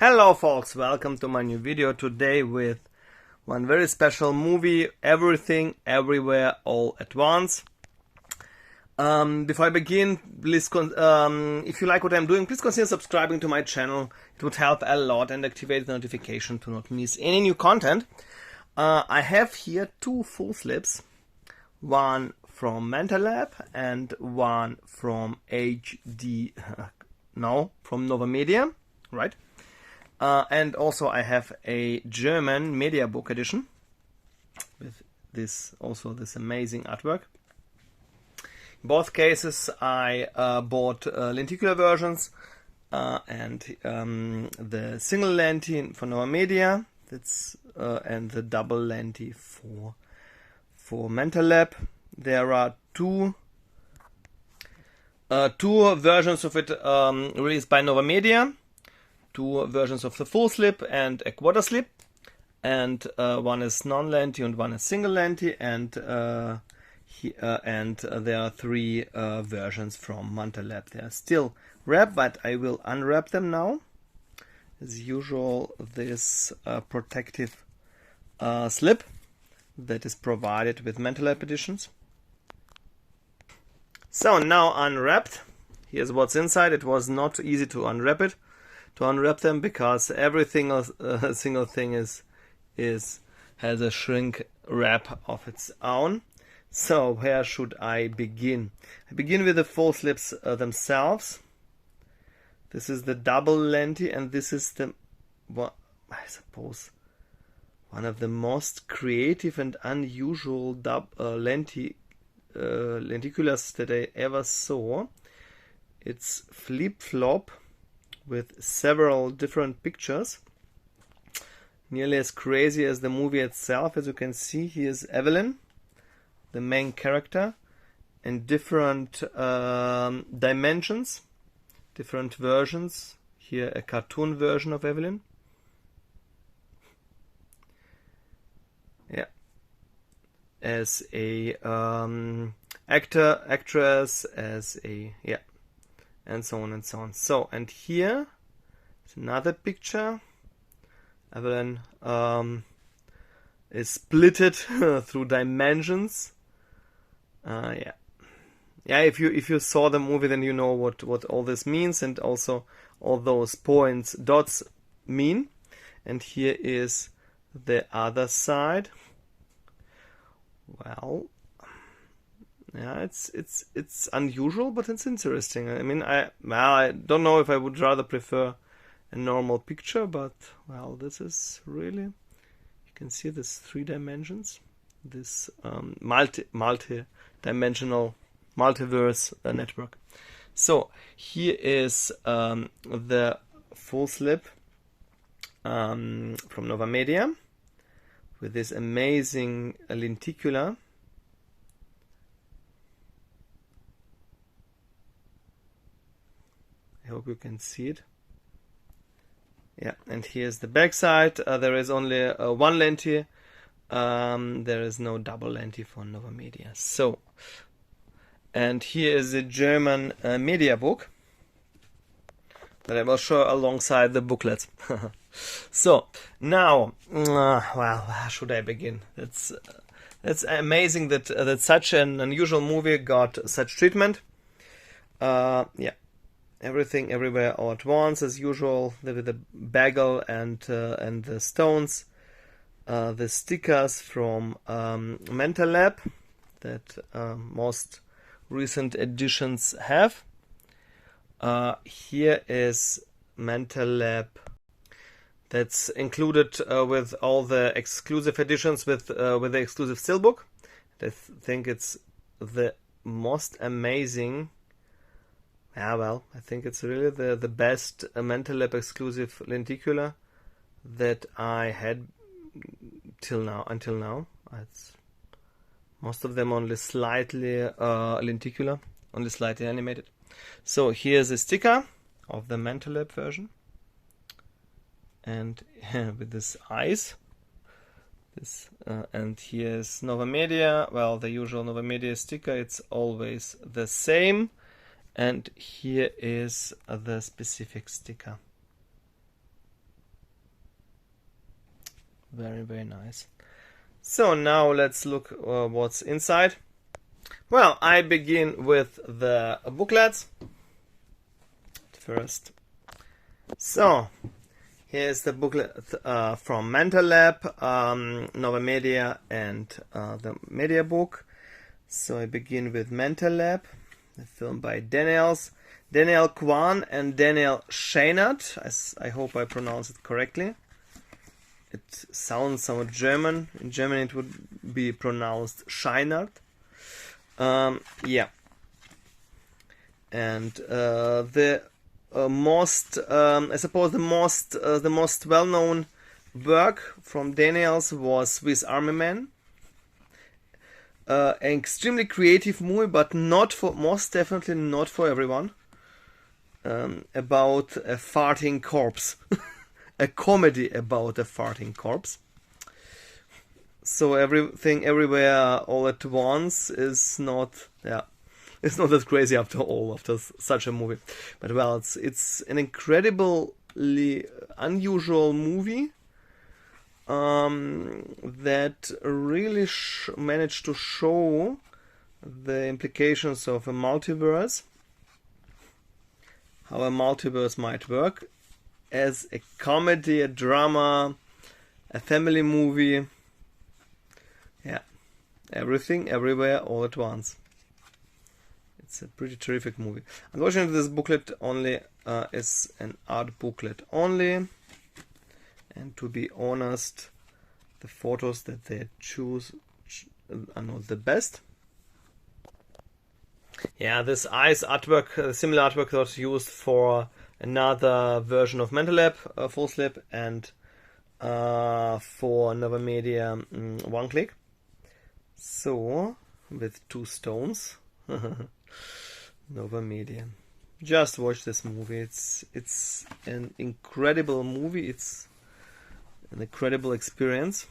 Hello folks, welcome to my new video today with one very special movie, Everything, Everywhere, All at Once. Before I begin, please if you like what I'm doing, please consider subscribing to my channel. It would help a lot, and activate the notification to not miss any new content. I have here two full slips, one from Manta and one from from Novamedia, right? And also I have a German Mediabook edition with this amazing artwork. In both cases I bought lenticular versions and the single lenti for Novamedia, and the double lenti for Manta. There are two versions of it released by Novamedia. Two versions of the full slip and a quarter slip, and one is non-lenti and one is single lenti, and there are three versions from Manta. They are still wrapped, but I will unwrap them now. As usual, this protective slip that is provided with Manta editions. So now unwrapped, here's what's inside. It was not easy to unwrap them because every single thing has a shrink wrap of its own. So where should I begin? I begin with the full slips themselves. This is the double lenti, and this is I suppose one of the most creative and unusual lenticulars that I ever saw. It's flip-flop with several different pictures, nearly as crazy as the movie itself. As you can see, here's Evelyn, the main character, in different dimensions, different versions. Here a cartoon version of Evelyn. Yeah, as a actor, actress, as a and so on and so on. So, and here is another picture. Evelyn is splitted through dimensions. If you saw the movie, then you know what all this means, and also all those points, dots mean. And here is the other side. Well, yeah, it's unusual, but it's interesting. I mean, I don't know if I would rather prefer a normal picture, but well, this is really, you can see this 3 dimensions, this multi-dimensional multiverse network. So here is the full slip from Novamedia with this amazing lenticular. I hope you can see it. Yeah, and here's the back side. There is only one lenti. There is no double lenti for Novamedia. So, and here is the German Mediabook that I will show alongside the booklets. So now, well, how should I begin? It's amazing that such an unusual movie got such treatment. Yeah. Everything, Everywhere, All at Once, as usual, with the bagel and the stones, the stickers from Manta that most recent editions have. Here is Manta that's included with all the exclusive editions with the exclusive Steelbook. I think it's the most amazing. Yeah, well, I think it's really the best Manta exclusive lenticular that I had until now. It's most of them only slightly lenticular, only slightly animated. So here's a sticker of the Manta version, and with this eyes. And here's Novamedia. Well, the usual Novamedia sticker. It's always the same. And here is the specific sticker. very, very nice. So now let's look what's inside. Well, I begin with the booklets first. So here's the booklet from Manta Lab, Novamedia, and the Mediabook. So I begin with Manta Lab, the film by Daniel Kwan and Daniel Scheinert. I hope I pronounce it correctly. It sounds somewhat German. In German it would be pronounced Scheinert. Yeah. And the most, I suppose the most well-known work from Daniels was Swiss Army Man. An extremely creative movie, but most definitely not for everyone. About a farting corpse. A comedy about a farting corpse. So everything, everywhere, all at once is not, yeah, it's not that crazy after all, after such a movie. But well, it's an incredibly unusual movie that really managed to show the implications of a multiverse, how a multiverse might work as a comedy, a drama, a family movie. Yeah, everything, everywhere, all at once. It's a pretty terrific movie. Unfortunately, this booklet only is an art booklet only. And to be honest, the photos that they choose are not the best. Yeah, this ice artwork, similar artwork was used for another version of Manta Lab, FullSlip, and for Novamedia, One Click. So, with two stones, Novamedia. Just watch this movie. It's an incredible movie. It's an incredible experience.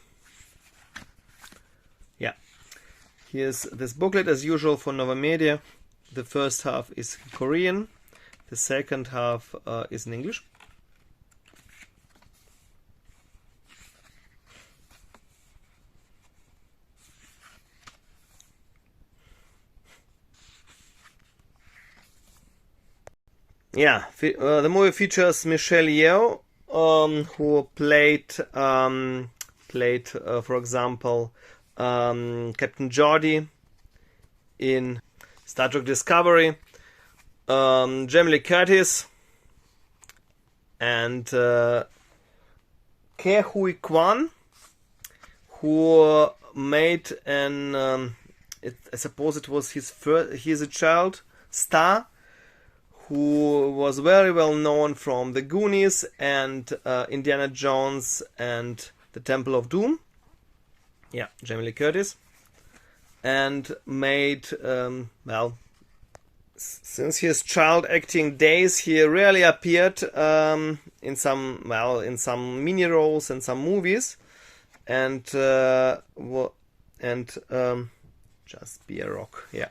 Yeah. Here's this booklet as usual for Novamedia. The first half is Korean. The second half is in English. Yeah, the movie features Michelle Yeoh, who played, for example, Captain Geordi in Star Trek Discovery, Jamie Lee Curtis, and Ke Huy Quan, who made an, I suppose it was his first, he's a child star, who was very well known from The Goonies and Indiana Jones and The Temple of Doom. Yeah, Jamie Lee Curtis. And made, well, since his child acting days, he rarely appeared in some mini roles and some movies. And, just be a rock, yeah.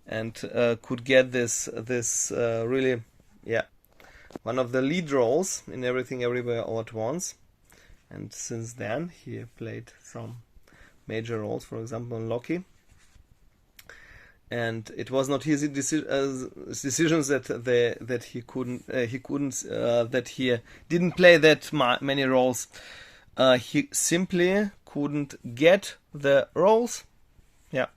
And could get this really, yeah, one of the lead roles in Everything Everywhere All at Once. And since then he played some major roles, for example in Loki. And it was not his decisions that he didn't play that many roles. He simply couldn't get the roles. Yeah.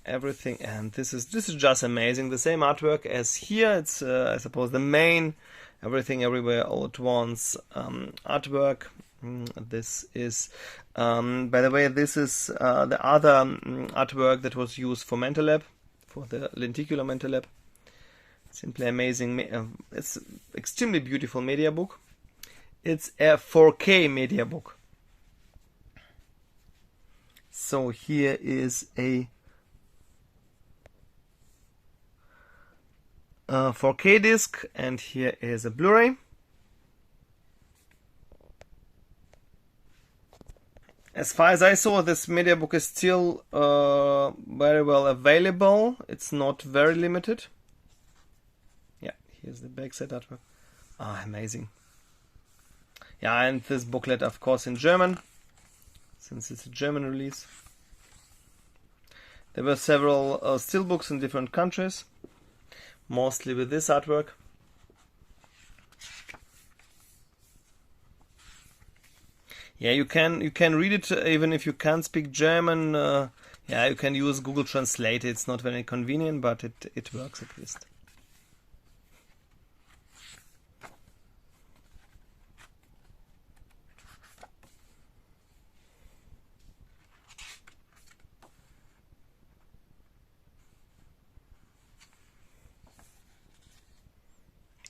Everything, and this is just amazing. The same artwork as here. It's I suppose the main Everything Everywhere All at Once artwork. This is, by the way, this is the other artwork that was used for Manta Lab, for the lenticular Manta Lab. Simply amazing. It's extremely beautiful Mediabook. It's a 4K Mediabook. So here is a 4K disc, and here is a Blu-ray. As far as I saw, this Mediabook is still very well available. It's not very limited. Yeah, here's the backside artwork. Ah, amazing. Yeah, and this booklet, of course, in German, since it's a German release. There were several steelbooks in different countries, mostly with this artwork. Yeah, you can read it even if you can't speak German. Yeah, you can use Google Translate. It's not very convenient, but it works at least.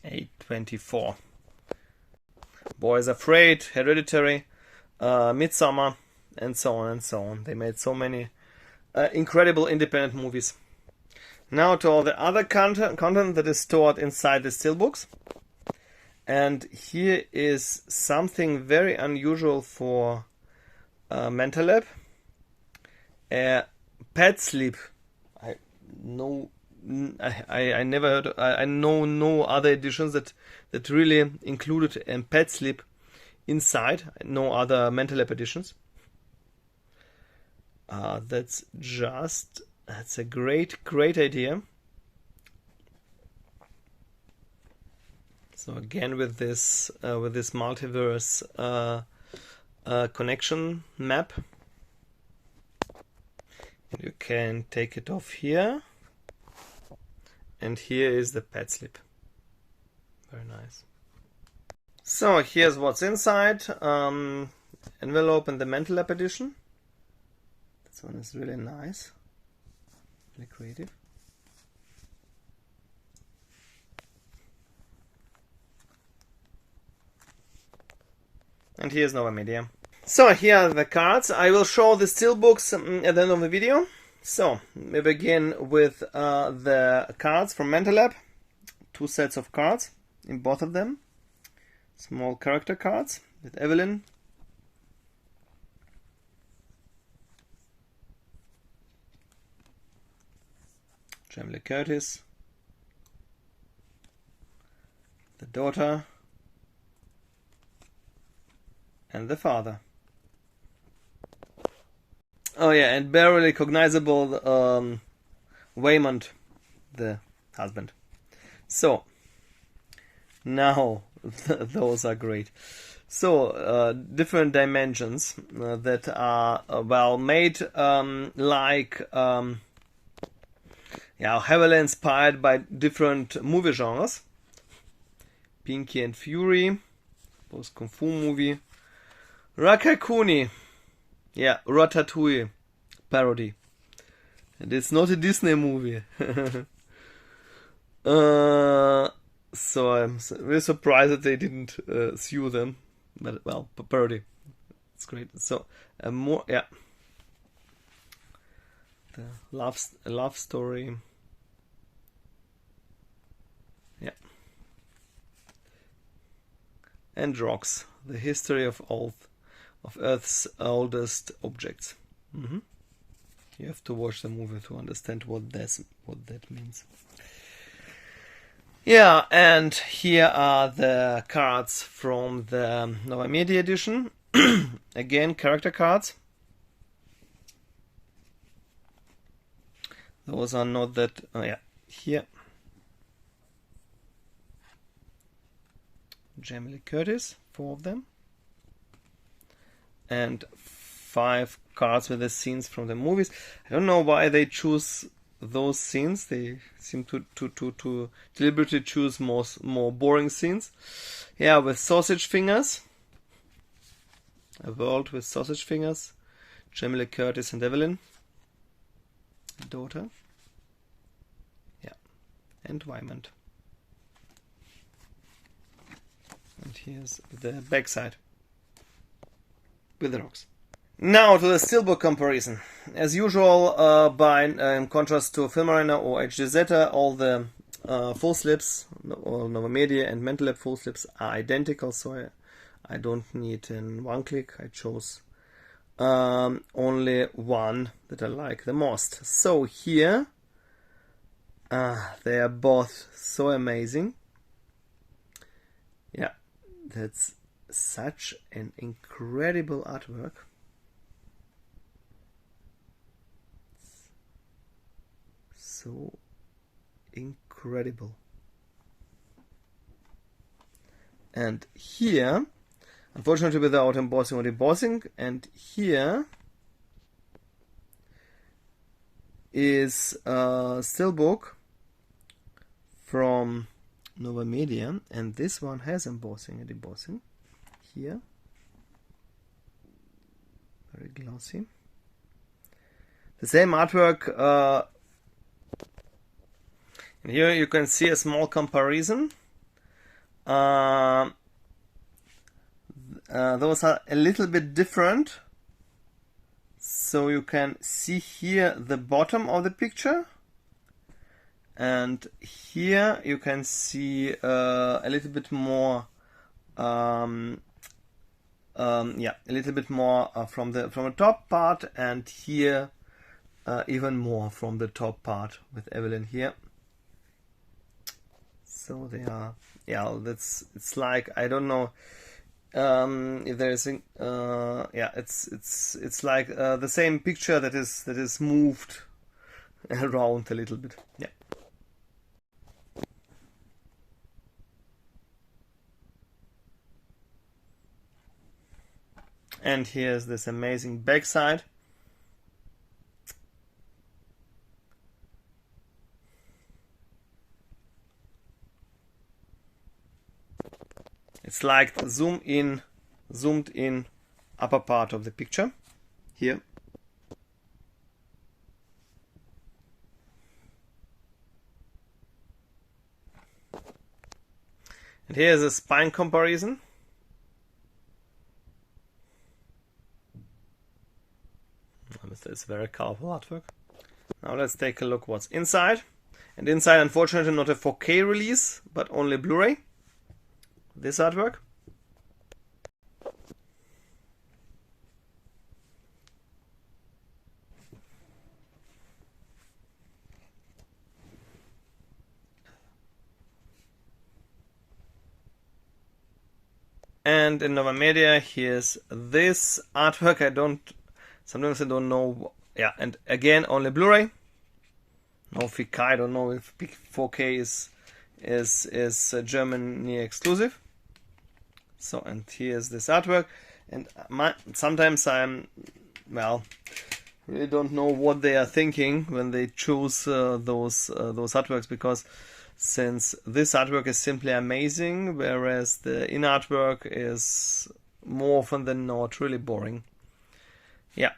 $8.24. Boys Afraid, Hereditary, Midsummer, and so on and so on. They made so many incredible independent movies. Now to all the other content that is stored inside the steelbooks. And here is something very unusual for Manta. FullSlip. I never heard. I know no other editions that really included a FullSlip inside. No other Manta editions. That's a great idea. So again with this multiverse connection map, you can take it off here, and here is the FullSlip. Very nice. So here's what's inside. Envelope and the Manta edition. This one is really nice, really creative. And here's Novamedia. So here are the cards. I will show the steelbooks at the end of the video. So we begin with the cards from Manta. 2 sets of cards in both of them. Small character cards with Evelyn. Jamie Lee Curtis. The daughter. And the father. Oh yeah, and barely recognizable Waymond, the husband. So now those are great. So different dimensions that are well made, like heavily inspired by different movie genres. Pinky and Fury, both Kung Fu movie. Rakakuni, yeah, Ratatouille parody. And it's not a Disney movie. So I'm really surprised that they didn't sue them. But well, parody. It's great. So more, yeah. The love story. Yeah. And rocks. The history of Earth's oldest objects. You have to watch the movie to understand what that means. Yeah, and here are the cards from the Novamedia edition. Again, character cards. Those are not that. Oh yeah, here. Jamie Lee Curtis, 4 of them. And 5 cards with the scenes from the movies. I don't know why they choose those scenes. They seem to deliberately choose more boring scenes. Yeah, with sausage fingers. A world with sausage fingers. Jamie Lee Curtis and Evelyn. Daughter. Yeah. And Waymond. And here's the backside. With the rocks. Now to the steelbook comparison. As usual, in contrast to Filmarina or HDZ, all the FullSlips, all Novamedia and Manta FullSlips are identical, so I don't need in one click. I chose only one that I like the most. So here, they are both so amazing. Yeah, that's such an incredible artwork. So incredible. And here, unfortunately without embossing or debossing, and here is a Steelbook from Novamedia, and this one has embossing and debossing here. Very glossy. The same artwork, and here you can see a small comparison. Those are a little bit different. So you can see here the bottom of the picture, and here you can see a little bit more, a little bit more from the top part, and here even more from the top part with Evelyn here. So they are, yeah, it's like, I don't know if there is it's like the same picture that is moved around a little bit. Yeah. And here's this amazing backside. It's like zoomed in upper part of the picture here. And here's a spine comparison. It's very colorful artwork. Now let's take a look what's inside. And inside, unfortunately, not a 4K release, but only Blu-ray. This artwork. And in Novamedia, here's this artwork. Sometimes I don't know. Yeah, and again, only Blu-ray. No 4K. I don't know if 4K is Germany exclusive. So, and here's this artwork, and sometimes really don't know what they are thinking when they choose those artworks, because since this artwork is simply amazing, whereas the in artwork is more often than not really boring. Yeah.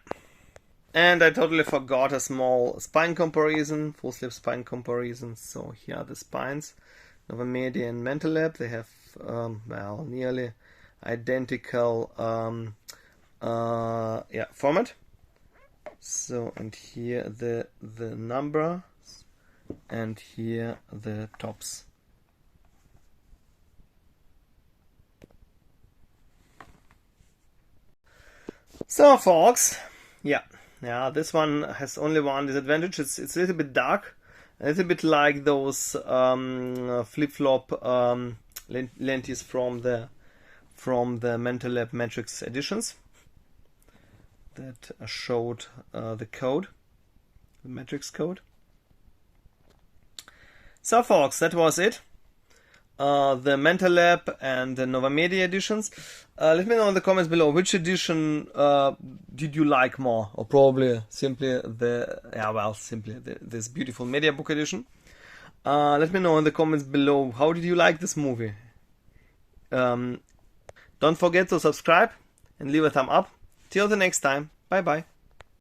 And I totally forgot a small spine comparison, FullSlip spine comparison. So here are the spines. Novamedia and Manta, they have nearly identical format. So, and here the number, and here the tops. So folks, yeah, this one has only one disadvantage. It's a little bit dark, a little bit like those flip-flop lenses from the Manta Matrix editions that showed the code, the Matrix code. So folks, that was it. The Manta and the Novamedia editions. Let me know in the comments below which edition did you like more, or probably simply this beautiful Mediabook edition. Let me know in the comments below, how did you like this movie? Don't forget to subscribe and leave a thumb up. Till the next time, bye bye.